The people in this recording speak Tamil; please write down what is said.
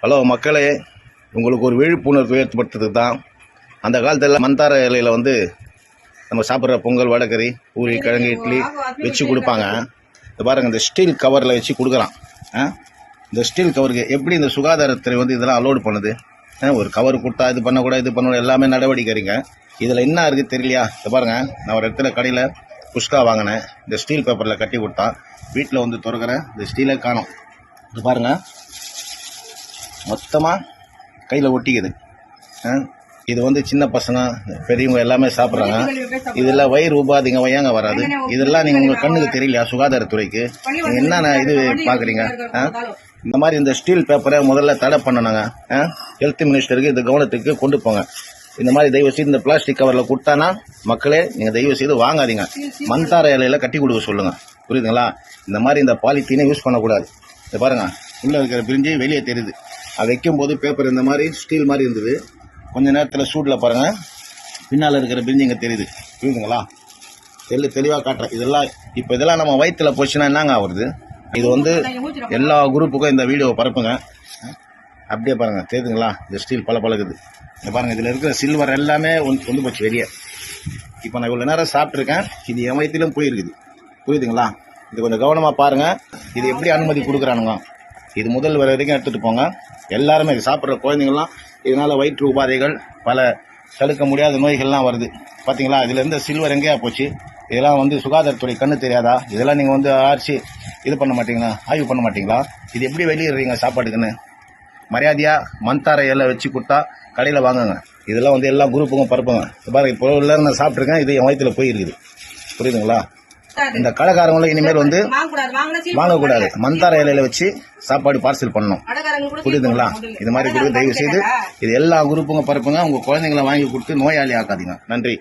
ஹலோ மக்களே, உங்களுக்கு ஒரு விழிப்புணர்வு ஏற்படுத்துறதுக்கு தான். அந்த காலத்தில் மந்தார இலையில் வந்து நம்ம சாப்பிட்ற பொங்கல், வடைக்கறி, பூரி, கிழங்கு, இட்லி வச்சு கொடுப்பாங்க. இது பாருங்கள், இந்த ஸ்டீல் கவரில் வச்சு கொடுக்குறான். இந்த ஸ்டீல் கவருக்கு எப்படி இந்த சுகாதாரத்துறை வந்து இதெல்லாம் அலோடு பண்ணுது? ஒரு கவர் கொடுத்தா இது பண்ணக்கூடாது, இது பண்ணக்கூடாது, எல்லாமே நடவடிக்கைங்க. இதில் என்ன இருக்குது தெரியலையா? இது பாருங்கள், நான் ஒரு இடத்துல கடையில் புஷ்கா வாங்கினேன். இந்த ஸ்டீல் பேப்பரில் கட்டி கொடுத்தான். வீட்டில் வந்து திறக்கிறேன், இந்த ஸ்டீலே காணும். இது பாருங்கள், மொத்தமாக கையில் ஒட்டிக்குது. இது வந்து சின்ன பசங்க, பெரியவங்க எல்லாமே சாப்பிட்றாங்க. இதெல்லாம் வயிறு உபாதிங்க வையாங்க வராது. இதெல்லாம் நீங்கள் உங்கள் கண்ணுக்கு தெரியலையா? சுகாதாரத்துறைக்கு நீங்கள் என்னென்ன இது பார்க்குறீங்க? இந்த மாதிரி இந்த ஸ்டீல் பேப்பரை முதல்ல தடை பண்ணனாங்க. ஹெல்த் மினிஸ்டருக்கு இது கவனத்துக்கு கொண்டு போங்க. இந்த மாதிரி தயவு செய்து இந்த பிளாஸ்டிக் கவரில் கொடுத்தானா மக்களே நீங்கள் தயவு செய்து வாங்காதீங்க. மந்தார இலையில கட்டி கொடுக்க சொல்லுங்கள், புரியுதுங்களா? இந்த மாதிரி இந்த பாலித்தீனை யூஸ் பண்ணக்கூடாது. இது பாருங்கள், உள்ளே இருக்கிற பிரிஞ்சு வெளியே தெரியுது. அது வைக்கும்போது பேப்பர் இந்த மாதிரி ஸ்டீல் மாதிரி இருந்தது. கொஞ்ச நேரத்தில் சூட்டில் பாருங்கள், பின்னால் இருக்கிற பிரிஞ்சு இங்கே தெரியுது, புரியுதுங்களா? தெளிவாக காட்டுறேன். இதெல்லாம் நம்ம வயிற்றில் போச்சுன்னா என்னங்க ஆகுறது? இது வந்து எல்லா குரூப்புக்கும் இந்த வீடியோவை பரப்புங்க. அப்படியே பாருங்கள், தெரியுதுங்களா? இந்த ஸ்டீல் பழகுது. இங்கே பாருங்கள், இதில் இருக்கிற சில்வர் எல்லாமே ஒன்று போச்சு வெளியே. இப்போ நான் இவ்வளோ நேரம் சாப்பிட்ருக்கேன், இது என் வயிற்றிலும் போயிருக்குது, புரியுதுங்களா? இது கொஞ்சம் கவனமாக பாருங்கள். இது எப்படி அனுமதி கொடுக்குறானுங்க? இது முதல் வரைக்கும் எடுத்துகிட்டு போங்க. எல்லாருமே இது சாப்பிட்ற குழந்தைங்கள்லாம் இதனால் வயிற்று உபாதைகள், பல தடுக்க முடியாத நோய்கள்லாம் வருது. பார்த்தீங்களா? இதில் இருந்த சில்வர் எங்கேயா போச்சு? இதெல்லாம் வந்து சுகாதாரத்துறை கண்ணு தெரியாதா? இதெல்லாம் நீங்கள் வந்து ஆர்ச்சி இது பண்ண மாட்டீங்களா? ஆய்வு பண்ண மாட்டீங்களா? இது எப்படி வெளியிடுறீங்க சாப்பாட்டுக்குன்னு? மரியாதையாக மந்தார இலை வச்சு கொடுத்தா கடையில் வாங்குங்க. இதெல்லாம் வந்து எல்லா குரூப்புக்கும் பரப்புங்க. பாருங்க, இப்போ எல்லாரும் நான் சாப்பிட்ருக்கேன், இது என் வயிற்றுல போயிருக்குது, புரியுதுங்களா? இந்த கடைக்காரங்களும் இனிமேல் வந்து வாங்கக்கூடாது. மந்தார இலையில வச்சு சாப்பாடு பார்சல் பண்ணணும், புரியுதுங்களா? இது மாதிரி கொடுத்து தயவு செய்து இது எல்லா குரூப்புங்க பரப்புங்க. உங்க குழந்தைங்களை வாங்கி கொடுத்து நோயாளி ஆக்காதீங்க. நன்றி.